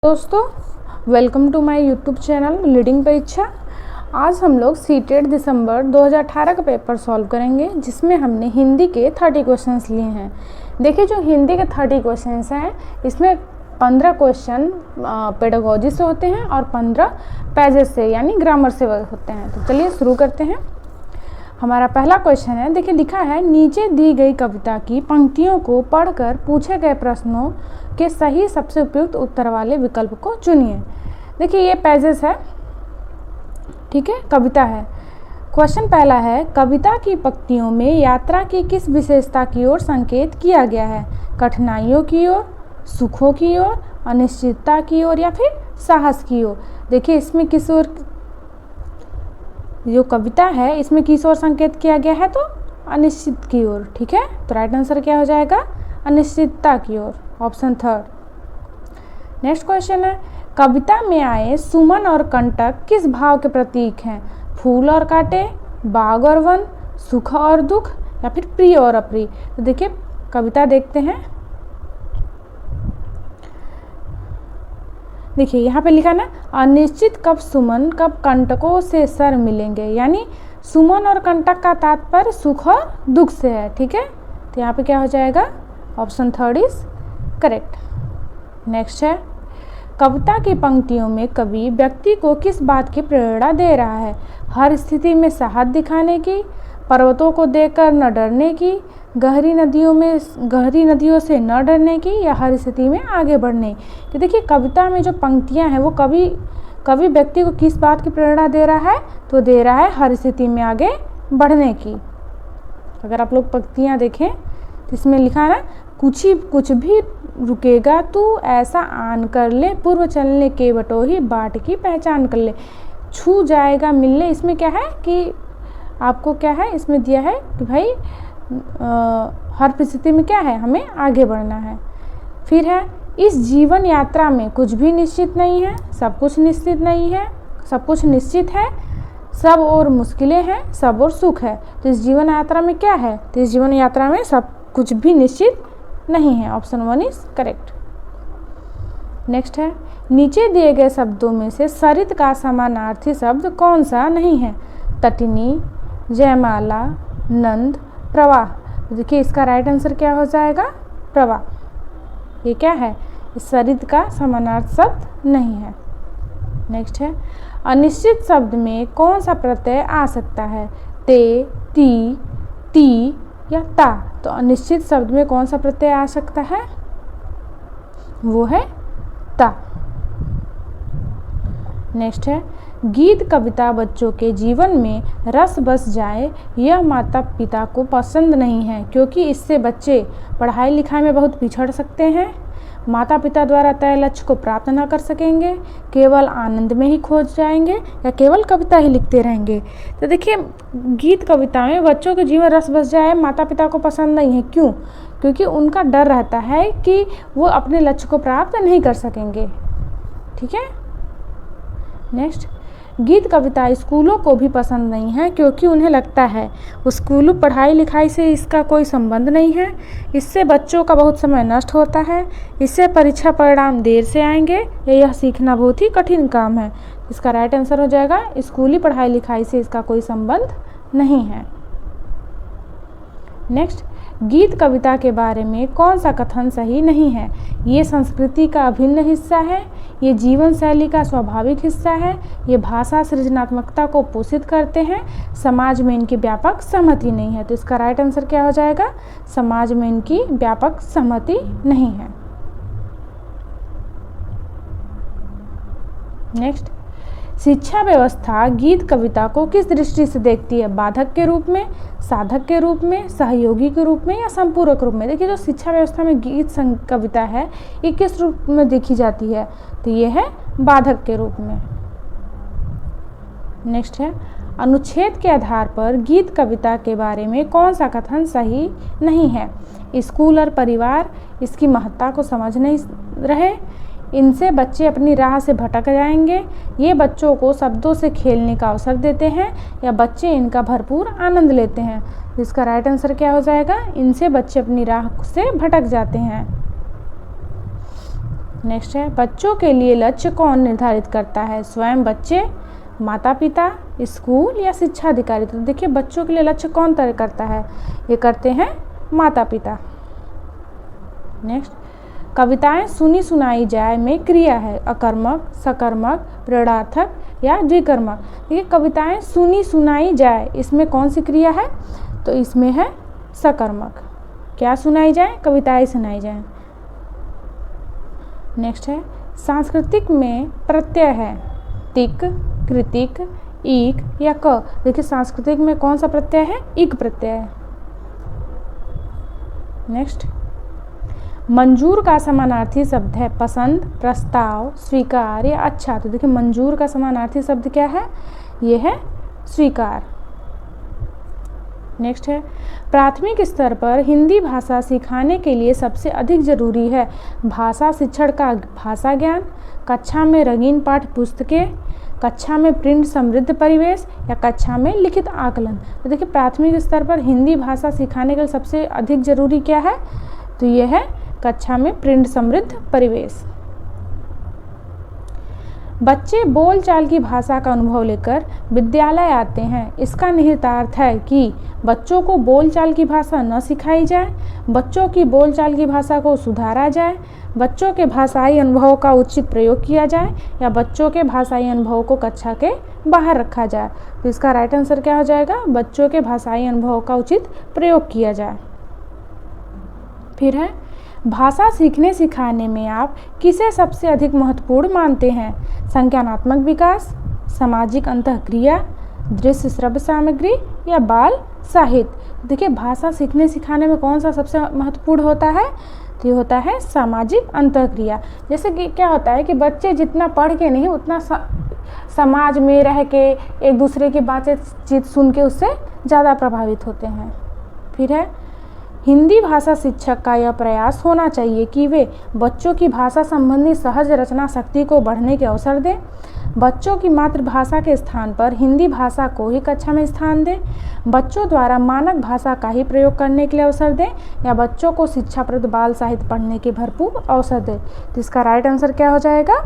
दोस्तों, welcome to my YouTube channel leading परीक्षा। आज हम लोग सीटेट दिसंबर 2018 का पेपर सॉल्व करेंगे, जिसमें हमने हिंदी के 30 क्वेश्चंस लिए हैं। देखिए, जो हिंदी के 30 क्वेश्चंस हैं, इसमें 15 क्वेश्चन पेडागोजी से होते हैं और 15 पेजेस से यानी ग्रामर से होते हैं। तो चलिए शुरू करते हैं। हमारा पहला क्वेश्चन है, देखिए लिखा है, नीचे दी गई कविता की पंक्तियों को पढ़कर पूछे गए प्रश्नों के सही सबसे उपयुक्त उत्तर वाले विकल्प को चुनिए। देखिए ये पेजेस है, ठीक है, कविता है। क्वेश्चन पहला है, कविता की पंक्तियों में यात्रा की किस विशेषता की ओर संकेत किया गया है? कठिनाइयों की ओर, सुखों की ओर, अनिश्चितता की ओर या फिर साहस की ओर? देखिए इसमें किस ओर, जो कविता है इसमें किस ओर संकेत किया गया है? तो अनिश्चित की ओर, ठीक है। तो राइट आंसर क्या हो जाएगा? अनिश्चितता की ओर, ऑप्शन थर्ड। नेक्स्ट क्वेश्चन है, कविता में आए सुमन और कंटक किस भाव के प्रतीक हैं? फूल और कांटे, बाग और वन, सुख और दुख या फिर प्रिय और अप्रिय? तो देखिए कविता देखते हैं। देखिए यहाँ पे लिखा ना, अनिश्चित कब सुमन कब कंटकों से सर मिलेंगे, यानी सुमन और कंटक का तात्पर्य सुख और दुख से है, ठीक है। तो यहाँ पे क्या हो जाएगा? Option third is correct. Next है, कविता की पंक्तियों में कवि व्यक्ति को किस बात की प्रेरणा दे रहा है? हर स्थिति में साहस दिखाने की, पर्वतों को देखकर न डरने की, गहरी नदियों से न डरने की या हर स्थिति में आगे बढ़ने की? देखिए कविता में जो पंक्तियां हैं वो कवि व्यक्ति को किस बात की प्रेरणा दे रहा है? तो दे रहा है हर स्थिति में आगे बढ़ने की। अगर आप लोग पंक्तियां देखें तो इसमें लिखा है ना, कुछ भी रुकेगा तू ऐसा आन कर ले, पूर्व चलने के बटोही बाट की पहचान कर ले, छू जाएगा मिलने। इसमें क्या है कि आपको क्या है इसमें दिया है कि भाई हर परिस्थिति में क्या है, हमें आगे बढ़ना है। फिर है, इस जीवन यात्रा में कुछ भी निश्चित नहीं है, सब कुछ निश्चित नहीं है, सब कुछ निश्चित है, सब और मुश्किलें हैं, सब और सुख है। तो इस जीवन यात्रा में क्या है? तो इस जीवन यात्रा में सब कुछ भी निश्चित नहीं है, option one is correct. Next है, नीचे दिए गए शब्दों में से सरित का समानार्थी शब्द कौन सा नहीं है? तटिनी, जयमाला, नंद, प्रवाह। देखिए इसका राइट आंसर क्या हो जाएगा? प्रवाह। ये क्या है? सरित का समानार्थी शब्द नहीं है। नेक्स्ट है, अनिश्चित शब्द में कौन सा प्रत्यय आ सकता है? ते, ती, ती या ता? तो अनिश्चित शब्द में कौन सा प्रत्यय आ सकता है? वो है ता। नेक्स्ट है, गीत कविता बच्चों के जीवन में रस बस जाए यह माता पिता को पसंद नहीं है, क्योंकि इससे बच्चे पढ़ाई लिखाई में बहुत पिछड़ सकते हैं, माता पिता द्वारा तय लक्ष्य को प्राप्त न कर सकेंगे, केवल आनंद में ही खोज जाएंगे या केवल कविता ही लिखते रहेंगे। तो देखिए गीत कविता में बच्चों के जीवन रस बस जाए माता पिता को पसंद नहीं है। क्यों? क्योंकि उनका डर रहता है कि वो अपने लक्ष्य को प्राप्त नहीं कर सकेंगे, ठीक है। नेक्स्ट, गीत कविता स्कूलों को भी पसंद नहीं है, क्योंकि उन्हें लगता है स्कूल पढ़ाई लिखाई से इसका कोई संबंध नहीं है, इससे बच्चों का बहुत समय नष्ट होता है, इससे परीक्षा परिणाम देर से आएंगे या यह सीखना बहुत ही कठिन काम है। इसका राइट आंसर हो जाएगा, स्कूली पढ़ाई लिखाई से इसका कोई संबंध नहीं है। नेक्स्ट, गीत कविता के बारे में कौन सा कथन सही नहीं है? ये संस्कृति का अभिन्न हिस्सा है, ये जीवन शैली का स्वाभाविक हिस्सा है, ये भाषा सृजनात्मकता को पोषित करते हैं, समाज में इनकी व्यापक सहमति नहीं है। तो इसका राइट आंसर क्या हो जाएगा? समाज में इनकी व्यापक सहमति नहीं है। नेक्स्ट, शिक्षा व्यवस्था गीत कविता को किस दृष्टि से देखती है? बाधक के रूप में, साधक के रूप में, सहयोगी के रूप में या संपूरक रूप में? देखिए जो शिक्षा व्यवस्था में गीत कविता है ये किस रूप में देखी जाती है? तो ये है बाधक के रूप में। नेक्स्ट है, अनुच्छेद के आधार पर गीत कविता के बारे में कौन सा कथन सही नहीं है? स्कूल और परिवार इसकी महत्ता को समझ नहीं रहे, इनसे बच्चे अपनी राह से भटक जाएंगे, ये बच्चों को शब्दों से खेलने का अवसर देते हैं या बच्चे इनका भरपूर आनंद लेते हैं? इसका राइट आंसर क्या हो जाएगा? इनसे बच्चे अपनी राह से भटक जाते हैं। नेक्स्ट है बच्चों के लिए लक्ष्य कौन निर्धारित करता है, स्वयं बच्चे, माता पिता, स्कूल या शिक्षा अधिकारी। तो देखिए बच्चों के लिए लक्ष्य कौन तय करता है, ये करते हैं माता पिता। नेक्स्ट, कविताएं सुनी सुनाई जाए में क्रिया है, अकर्मक, सकर्मक, प्रेरणार्थक या द्विकर्मक। देखिए कविताएं सुनी सुनाई जाए, इसमें कौन सी क्रिया है, तो इसमें है सकर्मक। क्या सुनाई जाए, कविताएं सुनाई जाए। नेक्स्ट है सांस्कृतिक में प्रत्यय है, तिक, कृतिक, ईक या क। देखिए सांस्कृतिक में कौन सा प्रत्यय है, इक प्रत्यय है। नेक्स्ट, मंजूर का समानार्थी शब्द है पसंद, प्रस्ताव, स्वीकार या अच्छा। तो देखिए मंजूर का समानार्थी शब्द क्या है, ये है स्वीकार। नेक्स्ट है प्राथमिक स्तर पर हिंदी भाषा सिखाने के लिए सबसे अधिक जरूरी है भाषा शिक्षण का भाषा ज्ञान, कक्षा में रंगीन पाठ्य पुस्तकें, कक्षा में प्रिंट समृद्ध परिवेश या कक्षा में लिखित आकलन। तो देखिए प्राथमिक स्तर पर हिंदी भाषा सिखाने के लिए सबसे अधिक जरूरी क्या है, तो ये है कक्षा में प्रिंट समृद्ध परिवेश। बच्चे बोलचाल की भाषा का अनुभव लेकर विद्यालय आते हैं, इसका निहितार्थ है कि बच्चों को बोलचाल की भाषा न सिखाई जाए, बच्चों की बोलचाल की भाषा को सुधारा जाए, बच्चों के भाषाई अनुभव का उचित प्रयोग किया जाए या बच्चों के भाषाई अनुभव को कक्षा के बाहर रखा जाए। तो इसका राइट आंसर क्या हो जाएगा, बच्चों के भाषाई अनुभव का उचित प्रयोग किया जाए। फिर है भाषा सीखने सिखाने में आप किसे सबसे अधिक महत्वपूर्ण मानते हैं, संज्ञानात्मक विकास, सामाजिक अंतःक्रिया, दृश्य श्रव्य सामग्री या बाल साहित्य। देखिए भाषा सीखने सिखाने में कौन सा सबसे महत्वपूर्ण होता है, तो ये होता है सामाजिक अंतःक्रिया। जैसे कि क्या होता है कि बच्चे जितना पढ़ के नहीं उतना समाज में रह के एक दूसरे की बातचीत सुन के उससे ज़्यादा प्रभावित होते हैं। फिर है हिंदी भाषा शिक्षक का यह प्रयास होना चाहिए कि वे बच्चों की भाषा संबंधी सहज रचना शक्ति को बढ़ने के अवसर दें, बच्चों की मातृभाषा के स्थान पर हिंदी भाषा को ही कक्षा में स्थान दें, बच्चों द्वारा मानक भाषा का ही प्रयोग करने के लिए अवसर दें या बच्चों को शिक्षाप्रद बाल साहित्य पढ़ने के भरपूर अवसर दें। तो इसका राइट आंसर क्या हो जाएगा,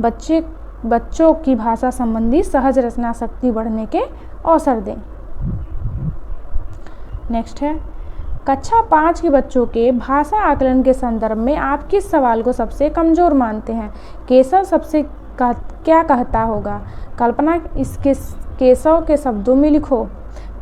बच्चों की भाषा संबंधी सहज रचना शक्ति बढ़ने के अवसर दें। नेक्स्ट है कक्षा 5 के बच्चों के भाषा आकलन के संदर्भ में आप किस सवाल को सबसे कमज़ोर मानते हैं, केशव सबसे क्या कहता होगा, कल्पना इसके केशव के शब्दों में लिखो,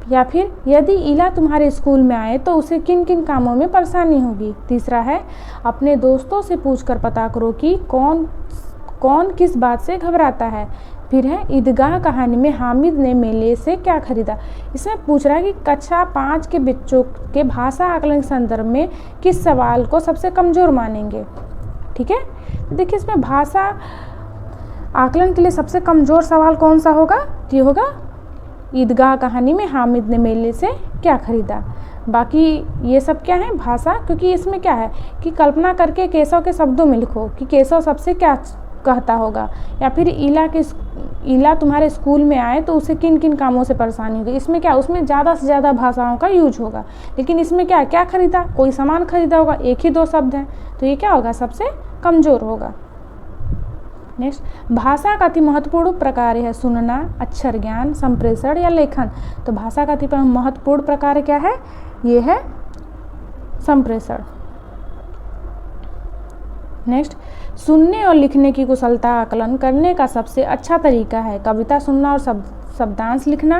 या फिर यदि इला तुम्हारे स्कूल में आए तो उसे किन किन कामों में परेशानी होगी। तीसरा है अपने दोस्तों से पूछकर पता करो कि कौन किस बात से घबराता है। फिर है ईदगाह कहानी में हामिद ने मेले से क्या खरीदा। इसमें पूछ रहा है कि कक्षा 5 के बच्चों के भाषा आकलन के संदर्भ में किस सवाल को सबसे कमज़ोर मानेंगे। ठीक है, देखिए इसमें भाषा आकलन के लिए सबसे कमज़ोर सवाल कौन सा होगा, ये होगा ईदगाह कहानी में हामिद ने मेले से क्या खरीदा। बाकी ये सब क्या है भाषा, क्योंकि इसमें क्या है कि कल्पना करके केशव के शब्दों में लिखो कि केशव सबसे क्या कहता होगा, या फिर ईला तुम्हारे स्कूल में आए तो उसे किन किन कामों से परेशानी होगी। इसमें क्या, उसमें ज़्यादा से ज़्यादा भाषाओं का यूज होगा, लेकिन इसमें क्या खरीदा, कोई सामान खरीदा होगा, एक ही 2 शब्द हैं, तो ये क्या होगा, सबसे कमज़ोर होगा। नेक्स्ट, भाषा का अति महत्वपूर्ण प्रकार है सुनना, अक्षर ज्ञान, संप्रेषण या लेखन। तो भाषा का अति महत्वपूर्ण प्रकार क्या है, ये है संप्रेषण। नेक्स्ट, सुनने और लिखने की कुशलता आकलन करने का सबसे अच्छा तरीका है कविता सुनना और शब्दांश लिखना,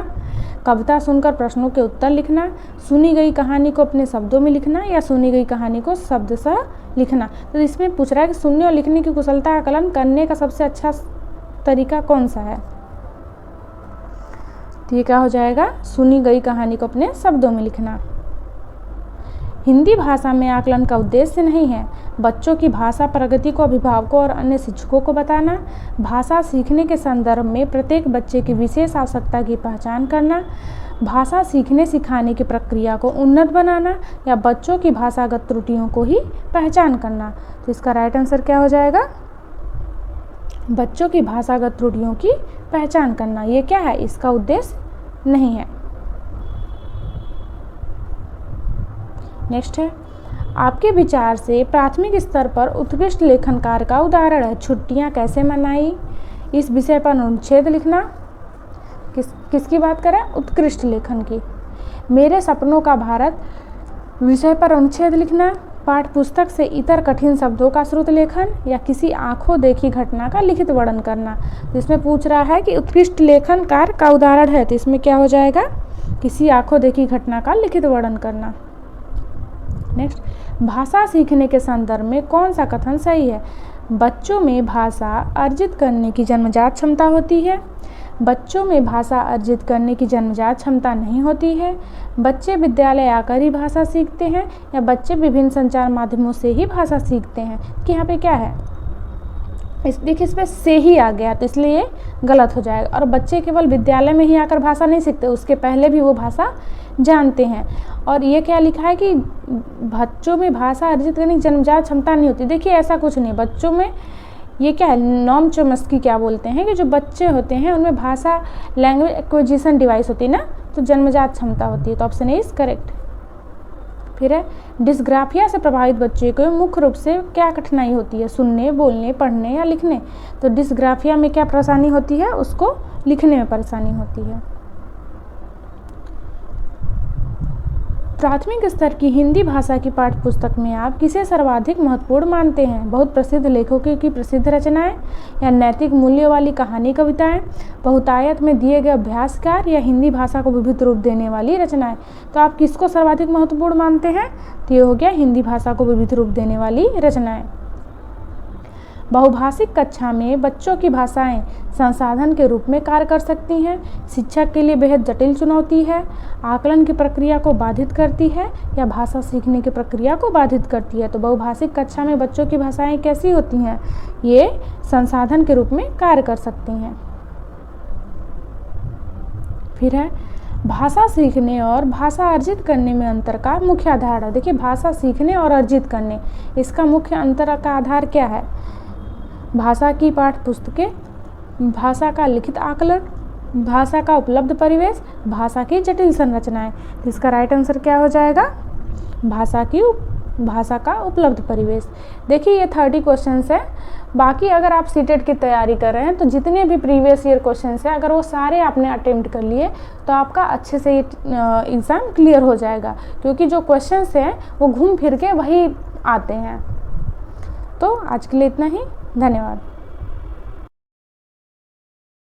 कविता सुनकर प्रश्नों के उत्तर लिखना, सुनी गई कहानी को अपने शब्दों में लिखना या सुनी गई कहानी को शब्दशः लिखना। तो इसमें पूछ रहा है कि सुनने और लिखने की कुशलता आकलन करने का सबसे अच्छा तरीका कौन सा है, तो ये क्या हो जाएगा, सुनी गई कहानी को अपने शब्दों में लिखना। हिंदी भाषा में आकलन का उद्देश्य नहीं है बच्चों की भाषा प्रगति को अभिभावकों और अन्य शिक्षकों को बताना, भाषा सीखने के संदर्भ में प्रत्येक बच्चे की विशेष आवश्यकता की पहचान करना, भाषा सीखने सिखाने की प्रक्रिया को उन्नत बनाना या बच्चों की भाषागत त्रुटियों को ही पहचान करना। तो इसका राइट आंसर क्या हो जाएगा, बच्चों की भाषागत त्रुटियों की पहचान करना। ये क्या है, इसका उद्देश्य नहीं है। नेक्स्ट है आपके विचार से प्राथमिक स्तर पर उत्कृष्ट लेखनकार का उदाहरण है। छुट्टियां कैसे मनाई, इस विषय पर अनुच्छेद लिखना। किसकी बात करें? उत्कृष्ट लेखन की। मेरे सपनों का भारत विषय पर अनुच्छेद लिखना। पाठ पुस्तक से इतर कठिन शब्दों का श्रुत लेखन या किसी आंखों देखी घटना का लिखित वर्णन करना। तो इसमें पूछ रहा है कि उत्कृष्ट लेखनकार का उदाहरण है, तो इसमें क्या हो जाएगा? किसी आंखों देखी घटना का लिखित वर्णन करना। नेक्स्ट, भाषा सीखने के संदर्भ में कौन सा कथन सही है? बच्चों में भाषा अर्जित करने की जन्मजात क्षमता होती है। बच्चों में भाषा अर्जित करने की जन्मजात क्षमता नहीं होती है। बच्चे विद्यालय आकर ही भाषा सीखते हैं या बच्चे विभिन्न संचार माध्यमों से ही भाषा सीखते हैं। कि यहाँ पे क्या है? देखिए इसमें से ही आ गया, तो इसलिए ये गलत हो जाएगा। और बच्चे केवल विद्यालय में ही आकर भाषा नहीं सीखते, उसके पहले भी वो भाषा जानते हैं। और ये क्या लिखा है कि बच्चों में भाषा अर्जित करने की जन्मजात क्षमता नहीं होती। देखिए ऐसा कुछ नहीं, बच्चों में ये क्या है, नॉम चोम्स्की क्या बोलते हैं कि जो बच्चे होते हैं उनमें भाषा लैंग्वेज एक्विजिशन डिवाइस होती है ना, तो जन्मजात क्षमता होती है। तो ऑप्शन ए इज करेक्ट। फिर है, डिस्ग्राफिया से प्रभावित बच्चे को मुख्य रूप से क्या कठिनाई होती है? सुनने, बोलने, पढ़ने या लिखने? तो डिस्ग्राफिया में क्या परेशानी होती है? उसको लिखने में परेशानी होती है। प्राथमिक स्तर की हिंदी भाषा की पाठ्यपुस्तक में आप किसे सर्वाधिक महत्वपूर्ण मानते हैं? बहुत प्रसिद्ध लेखकों की प्रसिद्ध रचनाएं या नैतिक मूल्यों वाली कहानी कविताएं, बहुतायत में दिए गए अभ्यासकार या हिंदी भाषा को विविध रूप देने वाली रचनाएं? तो आप किसको सर्वाधिक महत्वपूर्ण मानते हैं? तो ये हो गया हिंदी भाषा को विविध रूप देने वाली रचनाएं। बहुभाषिक कक्षा में बच्चों की भाषाएं संसाधन के रूप में कार्य कर सकती हैं, शिक्षक के लिए बेहद जटिल चुनौती है, आकलन की प्रक्रिया को बाधित करती है या भाषा सीखने की प्रक्रिया को बाधित करती है। तो बहुभाषिक कक्षा में बच्चों की भाषाएं कैसी होती हैं? ये संसाधन के रूप में कार्य कर सकती हैं। फिर है, भाषा सीखने और भाषा अर्जित करने में अंतर का मुख्य आधार है। देखिए भाषा सीखने और अर्जित करने, इसका मुख्य अंतर का आधार क्या है? भाषा की पाठ्यपुस्तकें, भाषा का लिखित आकलन, भाषा का उपलब्ध परिवेश, भाषा की जटिल संरचनाएं। तो इसका राइट आंसर क्या हो जाएगा? भाषा का उपलब्ध परिवेश। देखिए ये 30 क्वेश्चंस है। बाकी अगर आप सीटेट की तैयारी कर रहे हैं तो जितने भी प्रीवियस ईयर क्वेश्चंस हैं अगर वो सारे आपने अटेम्प्ट कर लिए तो आपका अच्छे से ये एग्ज़ाम क्लियर हो जाएगा, क्योंकि जो क्वेश्चंस हैं वो घूम फिर के वही आते हैं। तो आज के लिए इतना ही, धन्यवाद।